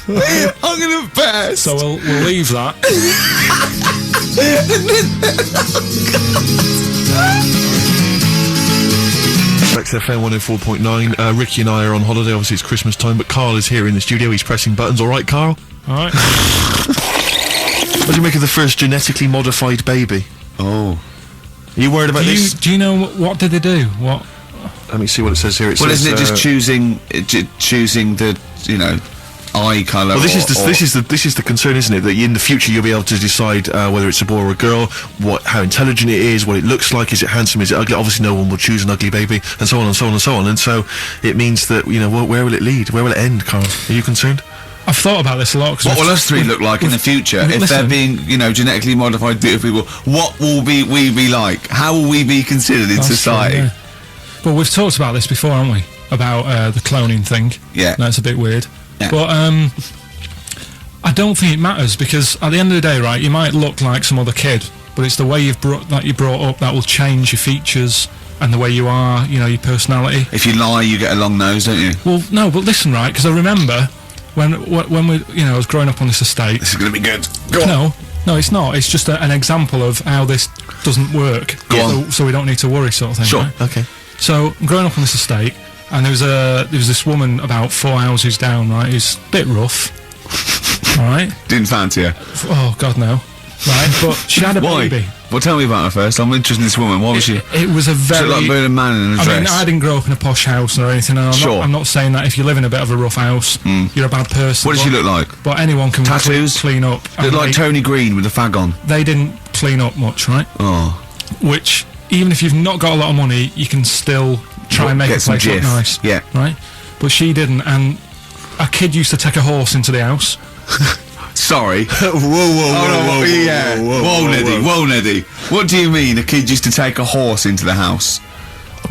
I'm gonna burst. So we'll leave that. XFM 104.9. Ricky and I are on holiday. Obviously, it's Christmas time, but Carl is here in the studio. He's pressing buttons. All right, Carl? All right. What do you make of the first genetically modified baby? Oh. Are you worried about this? Do you know what did they do? What? Let me see what it says here. Well, isn't it just choosing the, eye colour? Well, this is the concern, isn't it? That in the future you'll be able to decide whether it's a boy or a girl, how intelligent it is, what it looks like, is it handsome, is it ugly? Obviously, no one will choose an ugly baby, and so on and so on and so on. And so it means that where will it lead? Where will it end, Carl? Are you concerned? I've thought about this a lot. What will us three look like in the future if they're being, genetically modified beautiful people? What will we be like? How will we be considered in society? True, yeah. Well, we've talked about this before, haven't we? About the cloning thing. Yeah. That's a bit weird. Yeah. But I don't think it matters, because at the end of the day, right, you might look like some other kid, but it's the way you're brought up that will change your features and the way you are, your personality. If you lie, you get a long nose, don't you? Well, no, but listen, right, because I remember when we, I was growing up on this estate. This is going to be good. Go on. No, it's not. It's just an example of how this doesn't work. Go on. So we don't need to worry, sort of thing. Sure. Right? Okay. So I'm growing up on this estate, and there was this woman about 4 houses down, right, who's a bit rough. All right. Didn't fancy her. Oh God, no. Right, but she had a Why? baby. Well, tell me about her first. I'm interested in this woman. What was she? It was a very. She looked like a man in a dress. I mean, I didn't grow up in a posh house or anything. And I'm not saying that if you live in a bit of a rough house, you're a bad person. What did she look like? But anyone can Tattoos? clean up. Looked like Tony Green with a fag on. They didn't clean up much, right? Oh. Which, even if you've not got a lot of money, you can still try and make a place look nice. Yeah. Right? But she didn't, and a kid used to take a horse into the house. Sorry. Whoa, Neddy. What do you mean a kid used to take a horse into the house?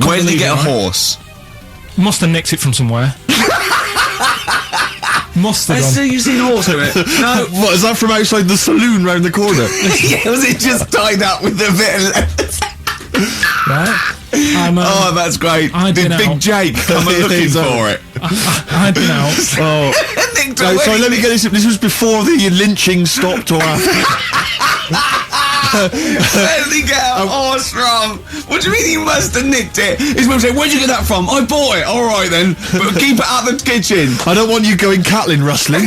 Where did he get a horse? Must have nicked it from somewhere. Must have done. You've seen a horse in it? No. What, is that from outside the saloon round the corner? Yeah, was it just tied up with a bit of leather? Right? Oh, that's great. Did Big Jake come looking for it? I'd been out. Sorry, let me get this. This was before the lynching stopped or after? Where did he get a horse from? What do you mean he must have nicked it? His mum said, where'd you get that from? I bought it. All right then, but keep it out of the kitchen. I don't want you going Catlin rustling.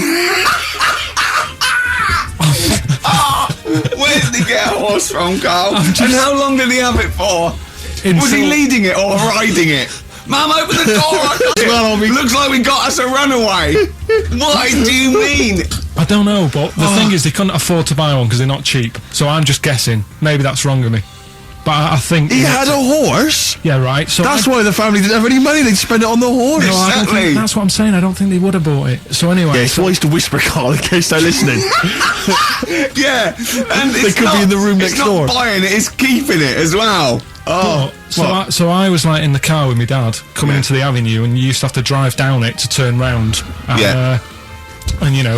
Where did he get a horse from, Carl? And how long did he have it for? Was he leading it or riding it? Mum, open the door! Well, looks like we got us a runaway. What do you mean? I don't know, but the thing is, they couldn't afford to buy one because they're not cheap. So I'm just guessing. Maybe that's wrong of me. But I think... He had a horse? Yeah, right. So that's why the family didn't have any money. They'd spend it on the horse. No, I don't think, that's what I'm saying. I don't think they would have bought it. So anyway... Yeah, it's wise to whisper, Carl, in case they're listening. Yeah, and they could be in the room next door. It's not buying it, it's keeping it as well. Oh, so I was like in the car with my dad coming into the avenue, and you used to have to drive down it to turn round. And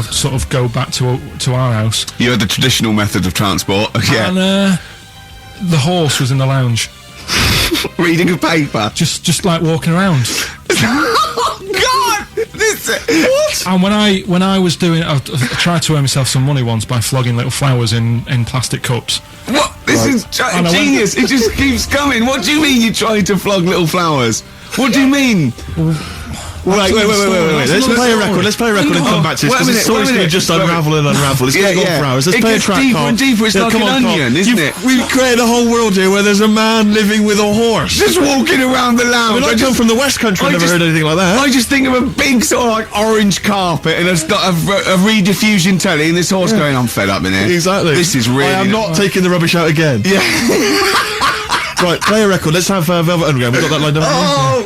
sort of go back to our house. You had the traditional method of transport. Yeah. And the horse was in the lounge, reading a paper, just like walking around. Oh God! What? And when I was doing, I tried to earn myself some money once by flogging little flowers in plastic cups. What? This is genius. It just keeps coming. What do you mean you tried to flog little flowers? What do you mean? Wait. Let's play a record. Let's play a record and come back to this, because the story's going to just unravel and unravel. It's going to go for hours. Let's play a track, deeper and deeper. It's like an onion, isn't it? We've created a whole world here where there's a man living with a horse. Just walking around the lounge. I come from the West Country, I've never heard anything like that. I just think of a big sort of like orange carpet and a rediffusion telly and this horse going, I'm fed up in here. Exactly. This is really... I am not taking the rubbish out again. Yeah. Right, play a record. Let's have Velvet Underground. We've got that lined up.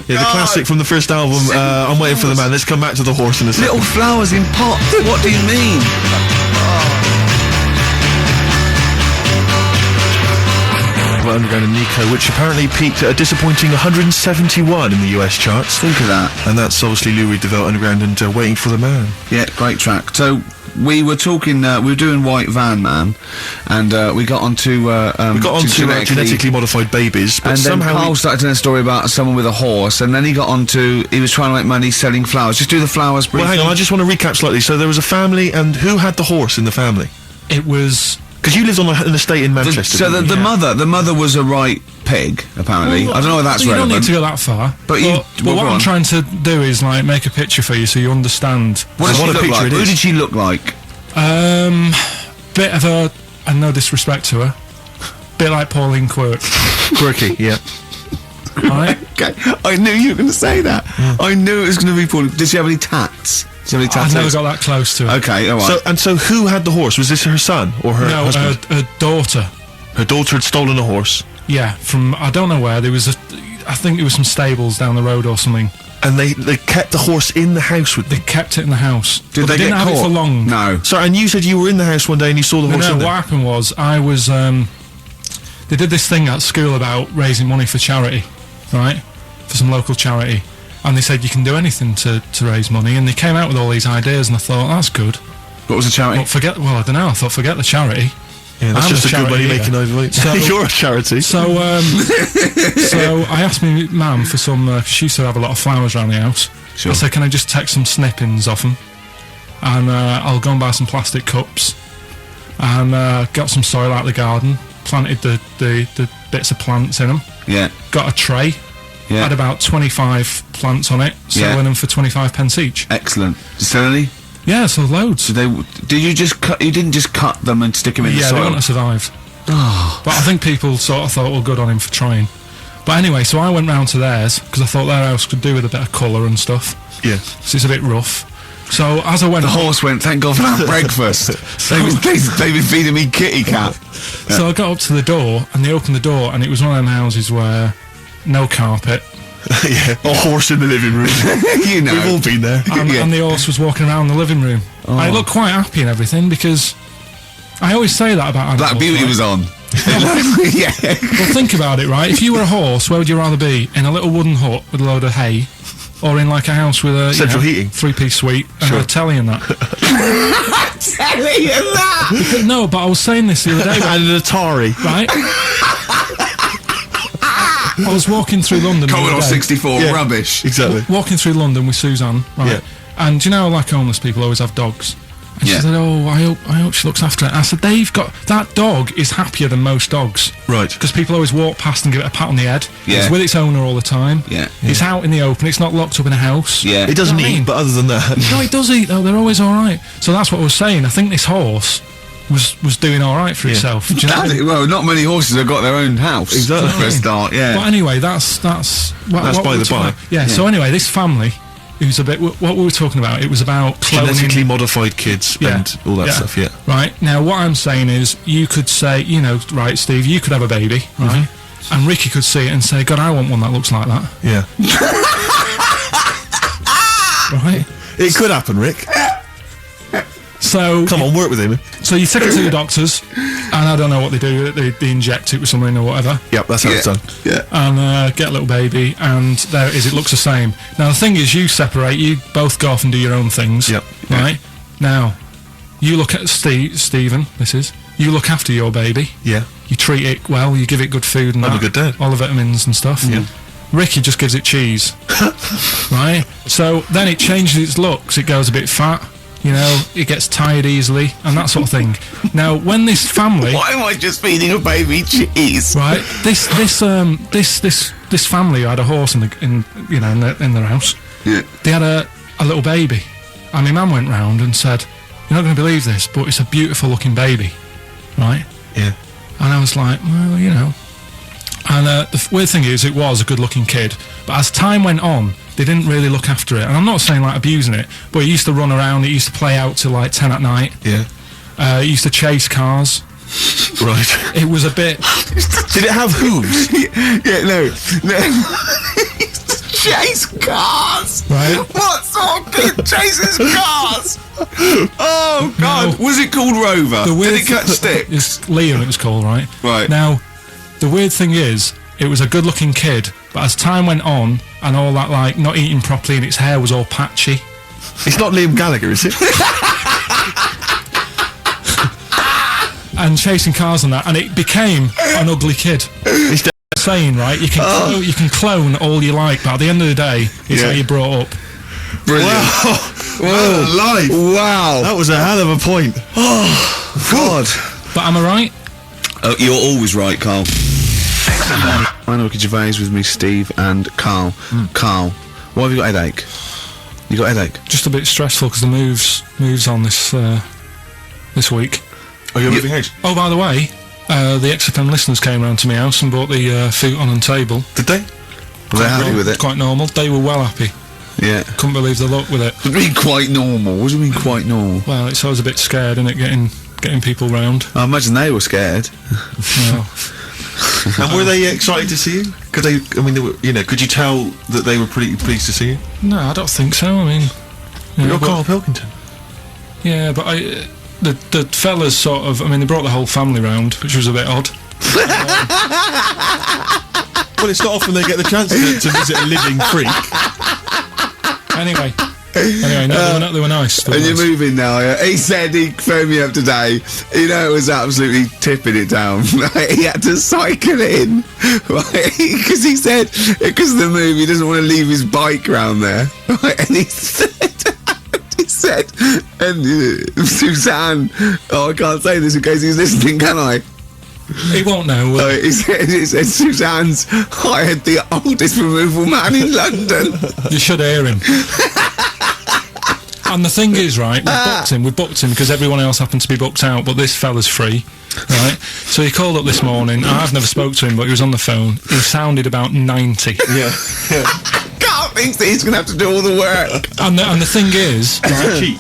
Yeah, the classic from the first album, I'm Waiting for the Man. Let's come back to the horse in a second. Little flowers in pots. What do you mean? Velvet Underground and Nico, which apparently peaked at a disappointing 171 in the US charts. Think of that. And that's obviously Lou Reed, the Velvet Underground, and Waiting for the Man. Yeah, great track. So, we were talking. We were doing White Van Man, and we got onto genetically modified babies, but and then somehow Carl started telling a story about someone with a horse, and then he got onto he was trying to make money selling flowers. Just do the flowers briefly. Well, hang on, I just want to recap slightly. So there was a family, and who had the horse in the family? It was... Because you lived on an estate in Manchester. So the mother was a right pig, apparently. I don't know if that's relevant. You don't need to go that far. But what I'm trying to do is like make a picture for you so you understand. What does she look like? Who did she look like? Bit of a, and no disrespect to her, bit like Pauline Quirk. Quirky, yeah. Right? Okay, I knew you were going to say that. I knew it was going to be Pauline. Did she have any tats? Did she have any tattoos? I never got that close to her. Okay, all right. So who had the horse? Was this her son or her husband? Her daughter. Her daughter had stolen a horse. Yeah, from I don't know where. There was I think it was some stables down the road or something. And they kept the horse in the house with them. They kept it in the house. Did they didn't get have caught? it for long. No. Sorry, and you said you were in the house one day and you saw the horse in No, there. what happened was I was. They did this thing at school about raising money for charity, right? For some local charity. And they said you can do anything to raise money, and they came out with all these ideas, and I thought that's good. What was the charity? Well, I don't know. I thought forget the charity. Yeah, that's I'm just a good way of making over money. So, you're a charity. So, so I asked my mum for some. 'Cause she used to have a lot of flowers around the house. Sure. I said, can I just take some snippings off them, and I'll go and buy some plastic cups, and got some soil out of the garden, planted the bits of plants in them. Yeah. Got a tray. Yeah. Had about 25 plants on it, selling them for 25 pence each. Excellent. Did you sell any? Yeah, so loads. Did you just cut? You didn't just cut them and stick them in the soil? Yeah, they wouldn't have survived. But I think people sort of thought, well, good on him for trying. But anyway, so I went round to theirs, because I thought their house could do with a bit of colour and stuff. Yeah. So it's a bit rough. So as I went... The horse went, thank God for that breakfast. They've been feeding me kitty cat. So I got up to the door, and they opened the door, and it was one of them houses where no carpet. Yeah, a horse in the living room. You know. We've all been there. And the horse was walking around the living room. I looked quite happy and everything, because I always say that about animals. Black Beauty right? was on. Yeah. Well, think about it, right? If you were a horse, where would you rather be? In a little wooden hut with a load of hay, or in like a house with a central heating, 3-piece suite, and a telly and that? Telly and that? No, but I was saying this the other day. And an Atari. Right? I was walking through London. Commodore 64, rubbish. Exactly. Walking through London with Suzanne, right? Yeah. And you know, like homeless people always have dogs. And she said, "Oh, I hope she looks after it." I said, "They've got that dog is happier than most dogs, Right? Because people always walk past and give it a pat on the head. Yeah. It's with its owner all the time. Yeah. It's out in the open. It's not locked up in a house. Yeah. It doesn't You know what I eat, mean? but other than that, No, it does eat though. They're always all right. So that's what I was saying. I think this horse was doing all right for itself. Do you know? Well, not many horses have got their own house. Exactly. For a start, yeah. But anyway, that's by the by. Yeah. So anyway, this family, who's a bit what we were talking about. It was about cloning. genetically modified kids and all that stuff. Yeah. Right. Now, what I'm saying is, you could say, you know, right, Steve, you could have a baby, right? And Ricky could see it and say, God, I want one that looks like that. Yeah. Right. It could happen, Rick. So Come on, work with him. So you take it to the doctors, and I don't know what they do. They inject it with something or whatever. Yep, that's how it's done. Yeah. And get a little baby, and there it is. It looks the same. Now the thing is, you separate. You both go off and do your own things. Yep. Right. Now, you look at Stephen. You look after your baby. Yeah. You treat it well. You give it good food and I'm a that, good dad. all the vitamins and stuff. Yeah. Ricky just gives it cheese. Right. So then it changes its looks. It goes a bit fat. You know, it gets tired easily and that sort of thing. Now, when this family, Why am I just feeding a baby cheese? right? This family who had a horse in their house. Yeah. They had a little baby, and my mum went round and said, "You're not going to believe this, but it's a beautiful looking baby, right?" Yeah. And I was like, "Well, you know." And the weird thing is, it was a good looking kid, but as time went on, they didn't really look after it. And I'm not saying like abusing it, but it used to run around. It used to play out till like 10 at night. Yeah. It used to chase cars. Right. It was a bit. Did it have hooves? Yeah, no. Chase cars. Right. What sort of kid chases cars? Oh God! No. Was it called Rover? The weird Did it catch sticks? It's Liam, it was called, right? Right. Now, the weird thing is, it was a good-looking kid, but as time went on, and all that, like, not eating properly, and its hair was all patchy. It's not Liam Gallagher, is it? and chasing cars and that, and it became an ugly kid. He's Saying, right, you can clone all you like, but at the end of the day, it's how you brought up. Brilliant. Wow. Live. Wow. That was a hell of a point. Oh, God. But am I right? Oh, you're always right, Carl. I'm Ricky Gervais with me, Steve and Carl. Carl, why have you got a headache? You got a headache? Just a bit stressful because the moves on this week. Oh, you're moving house? Oh, by the way, the XFM listeners came round to my house and bought the futon and table. Did they? Were they happy with it? Quite normal. They were well happy. Yeah. Couldn't believe the luck with it. What do you mean quite normal? What do you mean quite normal? Well, it's always a bit scared, isn't it, getting people round. I imagine they were scared. Well, And were they excited to see you? Could they? I mean, they were, could you tell that they were pretty pleased to see you? no, I don't think so. I mean, You're but- Carl Pilkington. Yeah, but the fellas sort of, I mean, they brought the whole family round, which was a bit odd. Well, it's not often they get the chance to visit a living freak. Anyway, no, they were nice. And you're moving now, yeah? He said, he phoned me up today, it was absolutely tipping it down. He had to cycle in, because he said, because of the move, he doesn't want to leave his bike round there. Right? And he said, and Suzanne, I can't say this in case he's listening, can I? He won't know. He said Suzanne's hired the oldest removal man in London. You should hear him. And the thing is, right, we booked him because everyone else happened to be booked out, but this fella's free, right? So he called up this morning. I've never spoke to him, but he was on the phone. He sounded about 90. Yeah. Carl thinks that he's going to have to do all the work. And the thing is, right, cheap.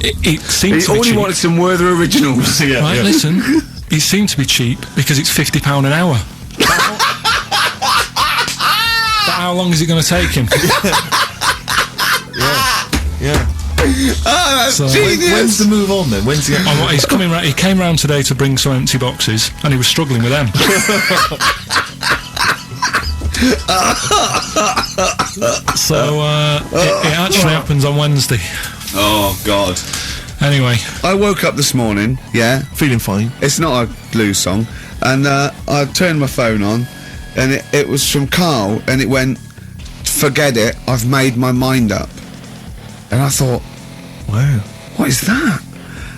it seemed to be All he cheap. wanted some Werther originals. Yeah, Right, listen, it seemed to be cheap because it's £50 an hour. But how long is it going to take him? Yeah. Oh, that's So- genius. When's the move on then? When's the Oh, he's coming round. He came round today to bring some empty boxes, and he was struggling with them. So it actually happens on Wednesday. Oh, God. Anyway, I woke up this morning, yeah. feeling fine? It's not a blues song. And I turned my phone on, and it was from Carl, and it went, forget it, I've made my mind up. And I thought, Wow. what is that?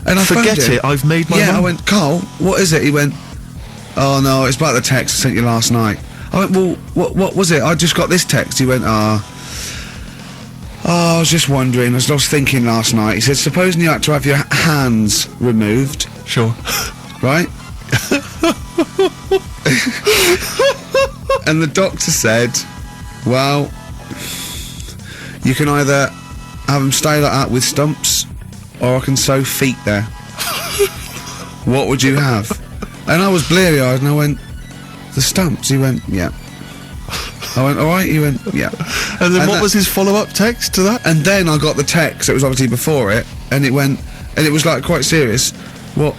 And I Forget phoned him. it, I've made my Yeah, I mind. went, Carl, what is it? He went, oh no, it's about the text I sent you last night. I went, well, what was it? I just got this text. He went, I was just wondering, I was thinking last night. He said, supposing you had to have your hands removed, Sure. right? And the doctor said, well, you can either have them stay like that with stumps, or I can sew feet there. What would you have? And I was bleary-eyed, and I went, the stumps? He went, yeah. I went, alright? He went, yeah. And then And what that- was his follow-up text to that? And then I got the text, it was obviously before it, and it went, and it was like quite serious. What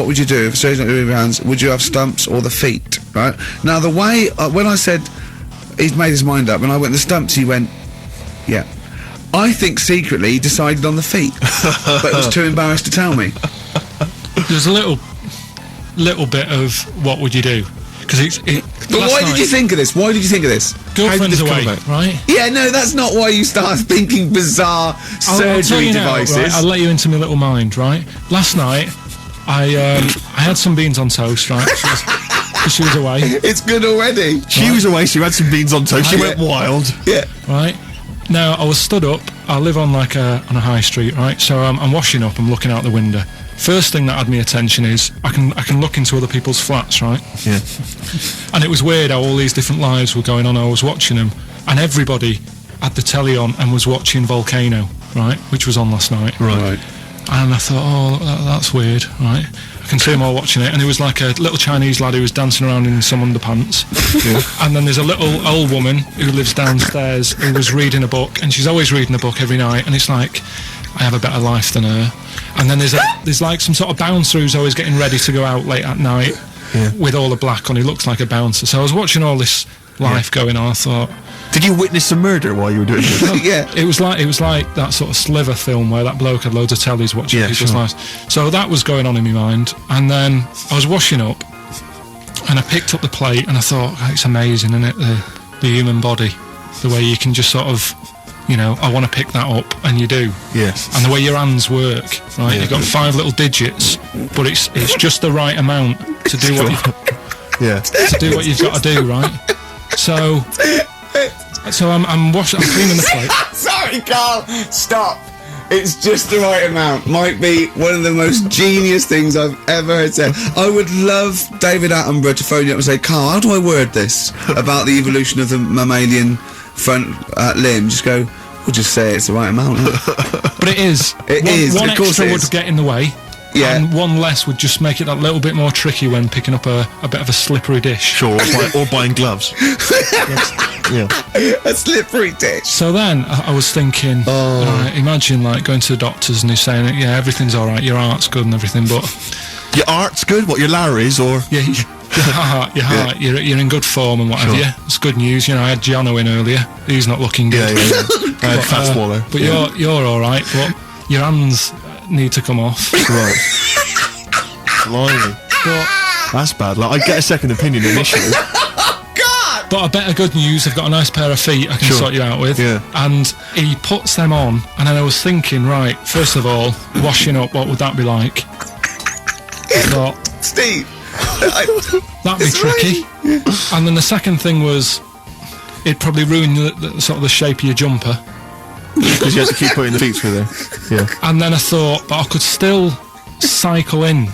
would you do if surgeon remove your hands? Would you have stumps or the feet? Right? Now the way, when I said he's made his mind up, and I went the stumps, he went, yeah. I think secretly he decided on the feet, but was too embarrassed to tell me. there's a little bit of what would you do? Because But why did you think of this? Why did you think of this? Girlfriend's How did this away, come about? right? Yeah, no, that's not why you start thinking bizarre I'll tell surgery you now, devices. right? I'll let you into my little mind, right? Last night, I had some beans on toast, right? She was away, It's good already. She was away, she had some beans on toast, she Yeah. went wild. Yeah. right? Now, I was stood up. I live on on a high street, right? So I'm washing up. I'm looking out the window. First thing that had my attention is I can look into other people's flats, right? Yeah. And it was weird how all these different lives were going on. I was watching them, and everybody had the telly on and was watching Volcano, right? Which was on last night. Right. And I thought, oh, that's weird, right? I can see them all watching it. And there was like a little Chinese lad who was dancing around in some underpants. And then there's a little old woman who lives downstairs who was reading a book, and she's always reading a book every night. And it's like, I have a better life than her. And then there's like some sort of bouncer who's always getting ready to go out late at night with all the black on. He looks like a bouncer. So I was watching all this life going on. I thought, Did you witness some murder while you were doing this? Yeah. it was like that sort of Sliver film where that bloke had loads of tellies watching people's sure. lives. So that was going on in my mind, and then I was washing up, and I picked up the plate, and I thought, oh, it's amazing, isn't it? The human body, the way you can just sort of, I want to pick that up, and you do. Yes. And the way your hands work, right? You've got 5 little digits, but it's just the right amount to do what you've got to do, right? So I'm cleaning the plate. Sorry, Carl. Stop. It's just the right amount. Might be one of the most genius things I've ever heard said. I would love David Attenborough to phone you up and say, Carl, how do I word this about the evolution of the mammalian front limb? Just go, we'll just say it's the right amount. But it is. One of course extra it would is. get in the way. Yeah. And one less would just make it that little bit more tricky when picking up a bit of a slippery dish. Sure, or buying gloves. Yeah. A slippery dish. So then I was thinking, imagine like going to the doctors and he's saying, yeah, everything's all right, your heart's good and everything, but Your art's good? What, your Larry's, or...? yeah, your heart, you're in good form and what have Sure. you. It's good news. I had Giano in earlier. He's not looking good. Yeah. I had Fat Swallow. But you're all right. But your hands need to come off. Right. Blimey. But That's bad. Like, I'd get a second opinion initially. But a better good news, I've got a nice pair of feet I can Sure. sort you out with. Yeah. And he puts them on, and then I was thinking, right, first of all, washing up, what would that be like? I thought, Steve. that'd be It's tricky. And then the second thing was, it'd probably ruin the sort of the shape of your jumper. Because you have to keep putting the feet through there. Yeah. And then I thought, but I could still cycle in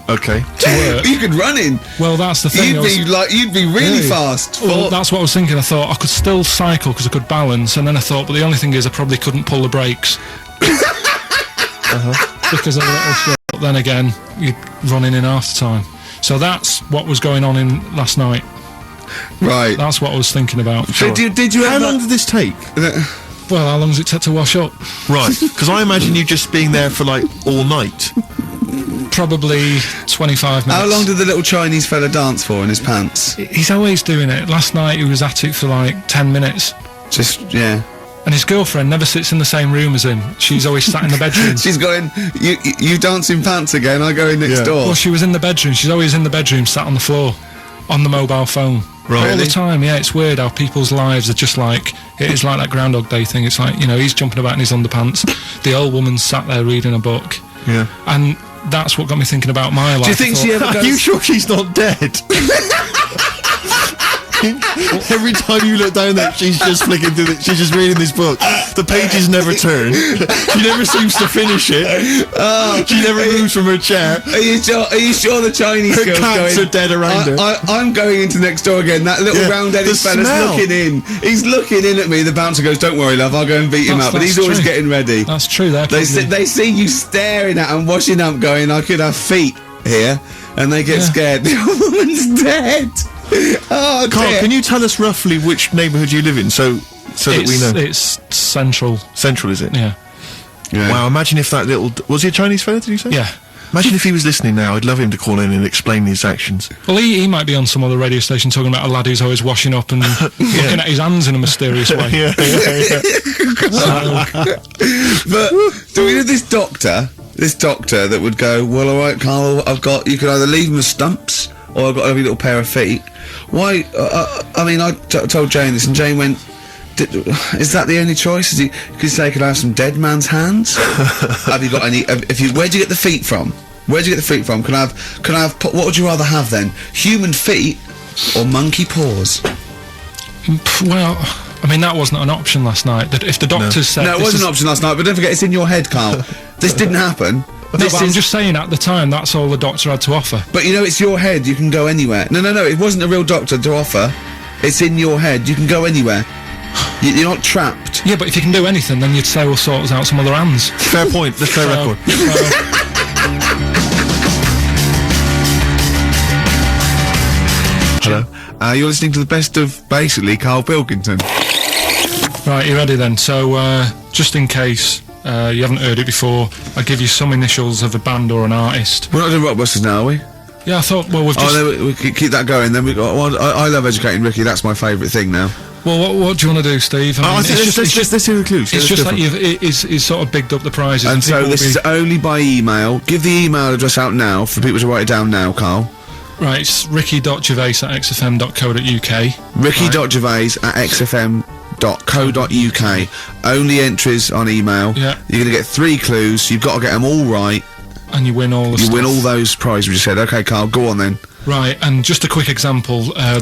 Okay. to work. You could run in. Well, that's the thing. You'd be really fast. Well, that's what I was thinking. I thought I could still cycle because I could balance, and then I thought, but the only thing is I probably couldn't pull the brakes because of the little shit. But then again, you're running in half the time. So that's what was going on in last night. Right. That's what I was thinking about. So did you How ever... long did this take? Well, how long does it take to wash up? Right. Because I imagine you just being there for, like, all night. Probably 25 minutes. How long did the little Chinese fella dance for in his pants? He's always doing it. Last night he was at it for like 10 minutes. Just, yeah. And his girlfriend never sits in the same room as him. She's always sat in the bedroom. She's going, you dance in pants again, I go in next door. Well, she was in the bedroom. She's always in the bedroom, sat on the floor, on the mobile phone. Right. All Really? the time, yeah. It's weird how people's lives are just like, it is like that Groundhog Day thing. It's like, he's jumping about in his underpants. The old woman's sat there reading a book. Yeah. And that's what got me thinking about my life. Do you think she ever Are goes... you sure she's not dead? Every time you look down there, she's just flicking through she's just reading this book. The pages never turn. She never seems to finish it. She never moves from her chair. Are you sure the Chinese Her girl's cats going... are dead around her. I'm going into next door again. That little Yeah, round-headed the fella's smell. looking in. He's looking in at me. The bouncer goes, don't worry, love, I'll go and beat him up. But he's always getting ready. That's true. They see you staring at and washing up going, I could have feet here. And they get scared. The old woman's dead. Oh, Carl, dear. can you tell us roughly which neighbourhood you live in, so that we know? It's central. Central, is it? Yeah. Yeah. Wow, imagine if that little... Was he a Chinese fella, did you say? Yeah. Imagine if he was listening now. I'd love him to call in and explain his actions. Well, he might be on some other radio station talking about a lad who's always washing up and looking at his hands in a mysterious way. Yeah. But do we know this doctor that would go, well, all right, Carl, you could either leave him as stumps or I've got every little pair of feet. Why? I mean, I told Jane this, and Jane went, is that the only choice? Could you say, could I have some dead man's hands? Have you got any? Where'd you get the feet from? Where'd you get the feet from? Can I have? What would you rather have then? Human feet or monkey paws? Well, I mean, that wasn't an option last night. That if the doctors said... No, it wasn't an option last night, but don't forget, it's in your head, Carl. This didn't happen. No, but I'm just saying, at the time, that's all the doctor had to offer. But it's your head, you can go anywhere. No, it wasn't a real doctor to offer. It's in your head, you can go anywhere. You're not trapped. Yeah, but if you can do anything, then you'd say we'll sort us out some other hands. Fair point. Let's play record. Hello. You're listening to the best of, basically, Carl Pilkington. Right, you ready then? So, just in case you haven't heard it before, I'll give you some initials of a band or an artist. We're not doing Rockbusters now, are we? Yeah, I thought. Well, we've just. Oh, then we can keep that going. Then we got. Well, I love educating Ricky. That's my favourite thing now. Well, what do you want to do, Steve? I think let's hear the clues. It's just that he's sort of bigged up the prizes. And so this is only by email. Give the email address out now for people to write it down now, Carl. Right, it's ricky.gervais@xfm.co.uk. ricky.gervais@xfm.co.uk. Only entries on email. Yeah. You're going to get 3 clues. You've got to get them all right. And you win all the You win all those prizes we just said. Okay, Carl, go on then. Right, and just a quick example. The